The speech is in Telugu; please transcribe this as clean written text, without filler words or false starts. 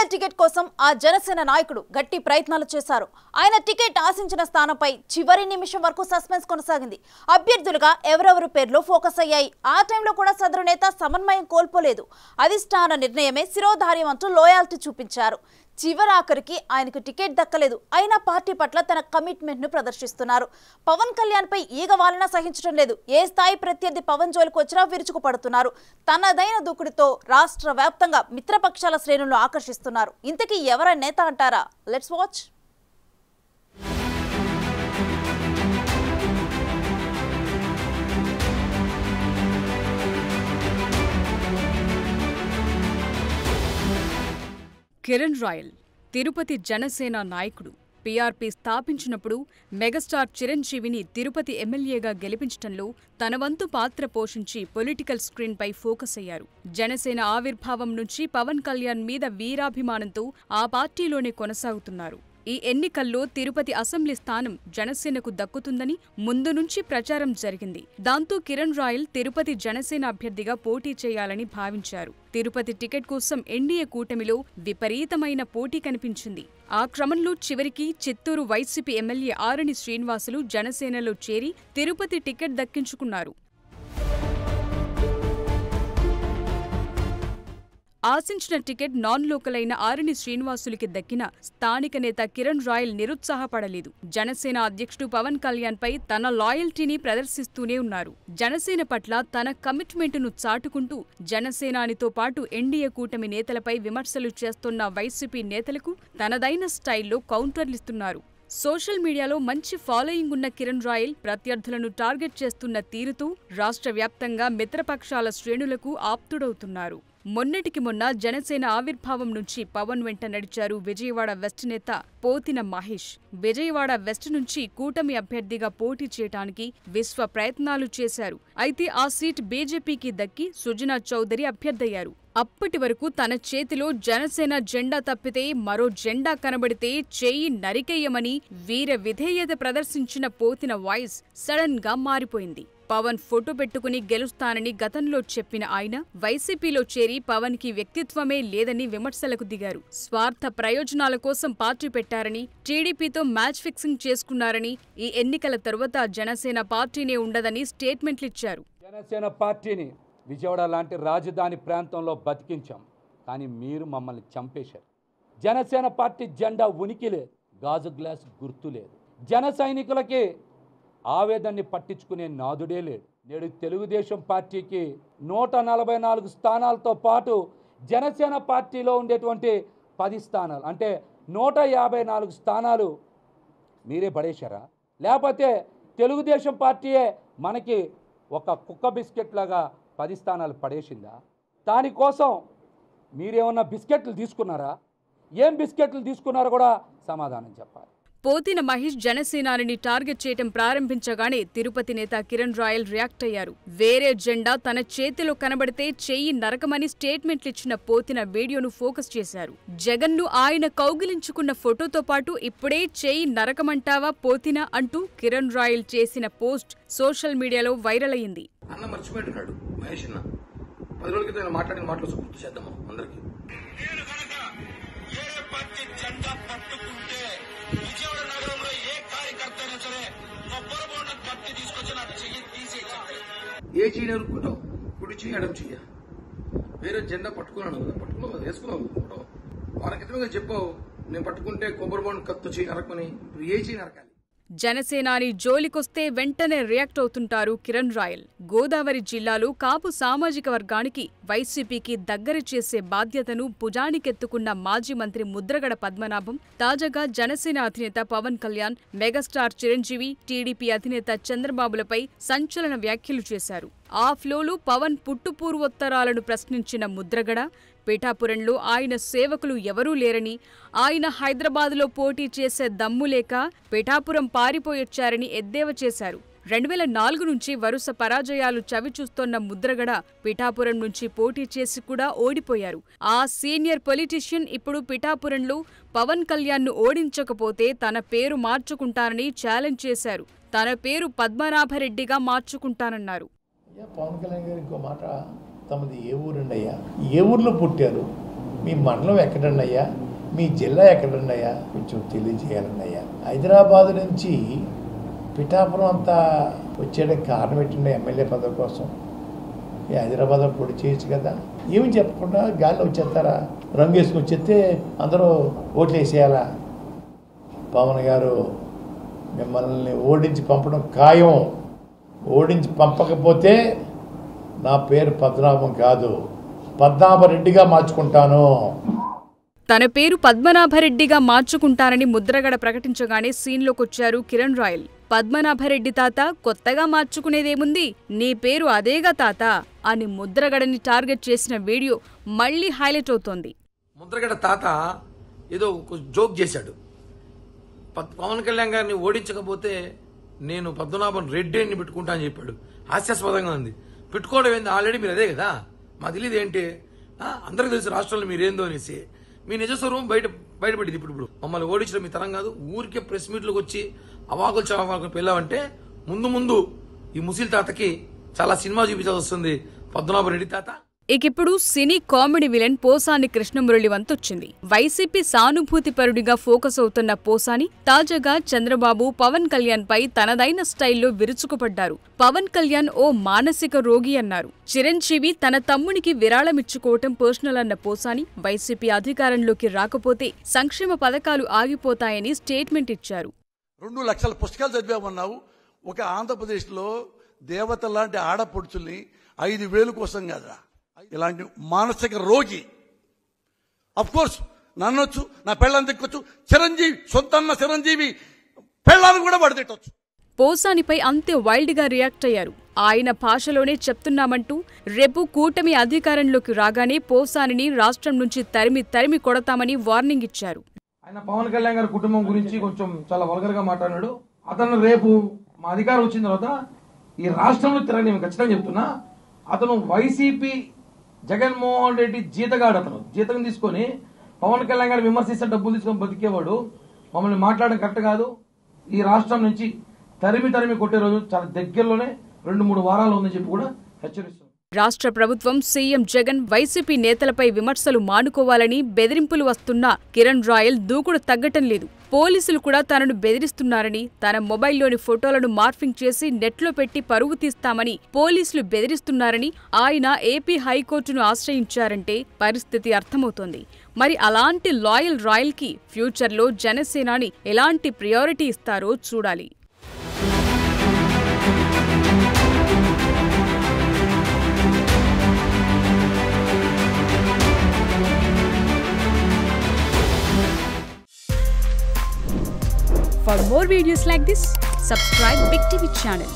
ఎమ్మెల్యే టికెట్ కోసం ఆ జనసేన నాయకుడు గట్టి ప్రయత్నాలు చేశారు. ఆయన టికెట్ ఆశించిన స్థానంపై చివరి నిమిషం వరకు సస్పెన్స్ కొనసాగింది. అభ్యర్థులుగా ఎవరెవరు పేర్లు ఫోకస్ అయ్యాయి. ఆ టైంలో కూడా సదరు నేత సమన్వయం కోల్పోలేదు. అధిష్టాన నిర్ణయమే శిరోధార్యం అంటూ లోయాలిటీ చూపించారు. చివరాఖరికి ఆయనకు టికెట్ దక్కలేదు. అయినా పార్టీ పట్ల తన కమిట్మెంట్ ను ప్రదర్శిస్తున్నారు. పవన్ కళ్యాణ్ పై ఈగ వాలన సహించడం లేదు. ఏ స్థాయి ప్రత్యర్థి పవన్ జోలికి వచ్చినా విరుచుకుపడుతున్నారు. తనదైన దూకుడితో రాష్ట్ర వ్యాప్తంగా మిత్రపక్షాల శ్రేణులను ఆకర్షిస్తున్నారు. ఇంతకీ ఎవర నేత అంటారా? Let's watch. Kiran royal Tirupati Janasena నాయకుడు. పీఆర్పీ స్థాపించినప్పుడు మెగాస్టార్ చిరంజీవిని తిరుపతి ఎమ్మెల్యేగా గెలిపించడంలో తన వంతు పాత్ర పోషించి పొలిటికల్ స్క్రీన్పై ఫోకస్ అయ్యారు. జనసేన ఆవిర్భావం నుంచి పవన్ కళ్యాణ్ మీద వీరాభిమానంతో ఆ పార్టీలోనే కొనసాగుతున్నారు. ఈ ఎన్నికల్లో తిరుపతి అసెంబ్లీ స్థానం జనసేనకు దక్కుతుందని ముందు నుంచి ప్రచారం జరిగింది. దాంతో కిరణ్ రాయల్ తిరుపతి జనసేన అభ్యర్థిగా పోటీ చేయాలని భావించారు. తిరుపతి టికెట్ కోసం ఎన్డీఏ కూటమిలో విపరీతమైన పోటీ కనిపించింది. ఆ క్రమంలో చివరికి చిత్తూరు వైసీపీ ఎమ్మెల్యే ఆరణి శ్రీనివాసులు జనసేనలో చేరి తిరుపతి టికెట్ దక్కించుకున్నారు. ఆశించిన టికెట్ నాన్ లోకల్ అయిన ఆరణి శ్రీనివాసులకి దక్కిన స్థానిక నేత కిరణ్ రాయల్ నిరుత్సాహపడలేదు. జనసేన అధ్యక్షుడు పవన్ కళ్యాణ్ పై తన లాయల్టీని ప్రదర్శిస్తూనే ఉన్నారు. జనసేన పట్ల తన కమిట్మెంట్ను చాటుకుంటూ జనసేనానితో పాటు ఎన్డీఏ కూటమి నేతలపై విమర్శలు చేస్తున్న వైసీపీ నేతలకు తనదైన స్టైల్లో కౌంటర్లిస్తున్నారు. సోషల్ మీడియాలో మంచి ఫాలోయింగ్ ఉన్న కిరణ్ రాయల్ ప్రత్యర్థులను టార్గెట్ చేస్తున్న తీరుతో రాష్ట్ర వ్యాప్తంగా మిత్రపక్షాల శ్రేణులకు ఆప్తుడవుతున్నారు. మొన్నటికి మొన్న జనసేన ఆవిర్భావం నుంచి పవన్ వెంట నడిచారు విజయవాడ వెస్ట్ నేత పోతిన మహేష్. విజయవాడ వెస్ట్ నుంచి కూటమి అభ్యర్థిగా పోటీ చేయడానికి విశ్వ ప్రయత్నాలు చేశారు. అయితే ఆ సీట్ బీజేపీకి దక్కి సుజనా చౌదరి అభ్యర్థయ్యారు. అప్పటి వరకు తన చేతిలో జనసేన జెండా తప్పితే మరో జెండా కనబడితే చేయి నరికేయమని వీర విధేయత ప్రదర్శించిన పోతిన వాయిస్ సడన్ గా మారిపోయింది. పవన్ ఫోటో పెట్టుకుని గెలుస్తానని గతంలో చెప్పిన ఆయన వైసీపీలో చేరి పవన్ కి వ్యక్తిత్వమే లేదని విమర్శలకు దిగారు. స్వార్థ ప్రయోజనాల కోసం పార్టీ పెట్టారని, టీడీపీతో మ్యాచ్ ఫిక్సింగ్ చేసుకున్నారని, ఈ ఎన్నికల తరువాత జనసేన పార్టీనే ఉండదని స్టేట్మెంట్లిచ్చారు. జనసేన పార్టీని విజయవాడ లాంటి రాజధాని ప్రాంతంలో బతికించాం, కానీ మీరు మమ్మల్ని చంపేశారు. జనసేన పార్టీ జెండా ఉనికి లేదు, గాజు గ్లాస్ గుర్తు లేదు. జన సైనికులకి ఆవేదన్ని పట్టించుకునే నాదుడే లేడు. నేడు తెలుగుదేశం పార్టీకి 144 స్థానాలతో పాటు జనసేన పార్టీలో ఉండేటువంటి 10 స్థానాలు అంటే 154 స్థానాలు మీరే పడేశారా? లేకపోతే తెలుగుదేశం పార్టీయే మనకి ఒక కుక్క బిస్కెట్ లాగా 10 స్థానాలు పడేసిందా? దానికోసం మీరేమన్నా బిస్కెట్లు తీసుకున్నారా? ఏం బిస్కెట్లు తీసుకున్నారో కూడా సమాధానం చెప్పాలి. పోతిన మహేష్ జనసేనాని టార్గెట్ చేయటం ప్రారంభించగానే తిరుపతి నేత కిరణ్ రాయల్ రియాక్ట్ అయ్యారు. వేరే జెండా తన చేతిలో కనబడితే చెయ్యి నరకమని స్టేట్మెంట్లిచ్చిన పోతిన వీడియోను ఫోకస్ చేశారు. జగన్ను ఆయన కౌగిలించుకున్న ఫోటోతో పాటు ఇప్పుడే చెయ్యి నరకమంటావా పోతిన అంటూ కిరణ్ రాయల్ చేసిన పోస్ట్ సోషల్ మీడియాలో వైరల్ అయింది. అన్న మర్చిపోయింటున్నాడు మహేష్ అన్న 10 రోజుల క్రితం మాట్లాడిన మాటలు గుర్తు చేద్దాం అందరికి. విజయవాడ నగరంలో ఏ కార్యకర్త అయినా సరే కొబ్బరి బోండం కత్తి తీసుకొచ్చి నాకు చెయ్యి తీసేయాలి. ఏ చెయ్యి నరుక్కుంటావు? కుడి చెయ్యి ఎడం చెయ్య. వేరే జెండా పట్టుకున్నాను కదా, పట్టుకున్నావు వేసుకున్నావు. వారికి క్రితంగా చెప్పావు నేను పట్టుకుంటే కొబ్బరి బోండం కత్తి చెయ్యి నరకమని. ఏ చెయ్యి నరకాలి? జనసేనాని జోలికొస్తే వెంటనే రియాక్ట్ అవుతుంటారు కిరణ్ రాయల్. గోదావరి జిల్లాలో కాపు సామాజిక వర్గానికి వైసీపీకి దగ్గర చేసే బాధ్యతను భుజానికెత్తుకున్న మాజీ మంత్రి ముద్రగడ పద్మనాభం తాజాగా జనసేన అధినేత పవన్ కళ్యాణ్, మెగాస్టార్ చిరంజీవి, టీడీపీ అధినేత చంద్రబాబులపై సంచలన వ్యాఖ్యలు చేశారు. ఆ ఫ్లోలో పవన్ పుట్టుపూర్వోత్తరాలను ప్రశ్నించిన ముద్రగడ పిఠాపురంలో ఆయన సేవకులు ఎవరూ లేరని, ఆయన హైదరాబాద్లో పోటీ చేసే దమ్ము లేక పిఠాపురం పారిపోయొచ్చారని ఎద్దేవా చేశారు. 2004 నుంచి వరుస పరాజయాలు చవిచూస్తోన్న ముద్రగడ పిఠాపురం నుంచి పోటీ చేసి కూడా ఓడిపోయారు. ఆ సీనియర్ పొలిటీషియన్ ఇప్పుడు పిఠాపురంలో పవన్ కళ్యాణ్ను ఓడించకపోతే తన పేరు మార్చుకుంటానని ఛాలెంజ్ చేశారు. తన పేరు పద్మనాభరెడ్డిగా మార్చుకుంటానన్నారు. పవన్ కళ్యాణ్ గారు ఇంకో మాట, తమది ఏ ఊరండి అయ్యా? ఏ ఊర్లో పుట్టారు? మీ మండలం ఎక్కడన్నయ్యా, మీ జిల్లా ఎక్కడన్నయ్యా, కొంచెం తెలియజేయాలన్నయ్యా. హైదరాబాద్ నుంచి పిఠాపురం అంతా వచ్చేయడానికి కారణం ఏంటండి? ఎమ్మెల్యే పదవి కోసం. ఈ హైదరాబాద్లో పొడి చేయొచ్చు కదా. ఏమి చెప్పకుండా గాలిలో వచ్చేస్తారా? రంగు వేసుకొని వచ్చేస్తే అందరూ ఓట్లు వేసేయాలా? పవన్ గారు మిమ్మల్ని ఓడించి పంపడం ఖాయం. ఓడించి పంపకపోతే నా పేరు పద్మనాభం కాదు, పద్మనాభరెడ్డిగా మార్చుకుంటాను. తన పేరు పద్మనాభరెడ్డిగా మార్చుకుంటానని ముద్రగడ ప్రకటించగానే సీన్లోకొచ్చారు కిరణ్ రాయల్. పద్మనాభరెడ్డి తాత, కొత్తగా మార్చుకునేదేముంది, నీ పేరు అదేగా తాత అని ముద్రగడని టార్గెట్ చేసిన వీడియో మళ్లీ హైలైట్ అవుతోంది. ముద్రగడ తాత ఏదో జోక్ చేశాడు. పవన్ కళ్యాణ్ గారిని ఓడించకపోతే నేను పద్మనాభన్ రెడ్డి అని పెట్టుకుంటా అని చెప్పాడు. హాస్యాస్పదంగా ఉంది. పెట్టుకోవడం ఏంది? ఆల్రెడీ మీరు అదే కదా. మా తెలియదు ఏంటి, అందరికీ తెలుసు రాష్ట్రంలో మీరేందో అనేసి. మీ నిజస్వరూపం బయటపడింది. ఇప్పుడు మమ్మల్ని ఓడించడం మీ తరం కాదు. ఊరికే ప్రెస్ మీట్లకు వచ్చి అవాకులు చవాకులు పెళ్ళామంటే ముందు ఈ ముసిల్ తాతకి చాలా సినిమా చూపించాల్సి వస్తుంది. పద్మనాభరెడ్డి తాత. ఇకిప్పుడు cine comedy villain Posani Krishna Murali వంతొచ్చింది. వైసీపీ సానుభూతిపరుడిగా ఫోకస్ అవుతున్న పోసాని తాజాగా చంద్రబాబు, పవన్ కళ్యాణ్ పై తనదైన స్టైల్లో విరుచుకుపడ్డారు. పవన్ కళ్యాణ్ ఓ మానసిక రోగి అన్నారు. చిరంజీవి తన తమ్మునికి విరాళమిచ్చుకోవటం పర్సనల్ అన్న పోసాని వైసీపీ అధికారంలోకి రాకపోతే సంక్షేమ పథకాలు ఆగిపోతాయని స్టేట్మెంట్ ఇచ్చారు. 2 లక్షల పుస్తకాలు చదివామన్నావు. ఒక ఆంధ్రప్రదేశ్లో దేవత లాంటి ఆడపడుచుల్ని 5,000 కోసం కాదురా. ఇలాంటి మానసిక రోగి అఫ్ కోర్స్ నన్నొచ్చు, నా పెళ్ళాన్ని తిక్కొచ్చు. చిరంజీవి సొంతన్న చిరంజీవి పెళ్ళాన్ని కూడా పడదిట్టొచ్చు. పోసానిపై అంతే వైల్డ్ గా రియాక్ట్ అయ్యారు. ఆయన భాషలోనే చెప్తున్నామంటూ రేపు కూటమి అధికారంలోకి రాగానే పోసానిని రాష్ట్రం నుంచి తరిమి కొడతామని వార్నింగ్ ఇచ్చారు. ఆయన పవన్ కళ్యాణ్ గారి కుటుంబం గురించి కొంచెం చాలా వల్గర్ గా మాట్లాడాడు. అతను రేపు మా అధికారం వచ్చిన తర్వాత ఈ రాష్ట్రంలో తిరగని నేను ఖచ్చితంగా చెప్తున్నా. అతను వైసీపీ జగన్మోహన్ రెడ్డి జీతగాడు. అతను జీతం తీసుకొని పవన్ కళ్యాణ్ గారిని విమర్శిస్తే డబ్బులు తీసుకొని బతికేవాడు. మమ్మల్ని మాట్లాడడం కరెక్ట్ కాదు. ఈ రాష్ట్రం నుంచి తరిమి కొట్టే రోజు చాలా దగ్గరలోనే 2-3 వారాలు ఉందని చెప్పి కూడా హెచ్చరిస్తుంది. రాష్ట్ర ప్రభుత్వం, సీఎం జగన్, వైసీపీ నేతలపై విమర్శలు మానుకోవాలని బెదిరింపులు వస్తున్నా కిరణ్ రాయల్ దూకుడు తగ్గటం లేదు. పోలీసులు కూడా తనను బెదిరిస్తున్నారని, తన మొబైల్లోని ఫోటోలను మార్ఫింగ్ చేసి నెట్లో పెట్టి పరువు తీస్తామని పోలీసులు బెదిరిస్తున్నారని ఆయన ఏపీ హైకోర్టును ఆశ్రయించారంటే పరిస్థితి అర్థమవుతోంది. మరి అలాంటి లాయల్ రాయల్కి ఫ్యూచర్లో జనసేనాని ఎలాంటి ప్రయారిటీ ఇస్తారో చూడాలి. For more videos like this, subscribe Big TV channel.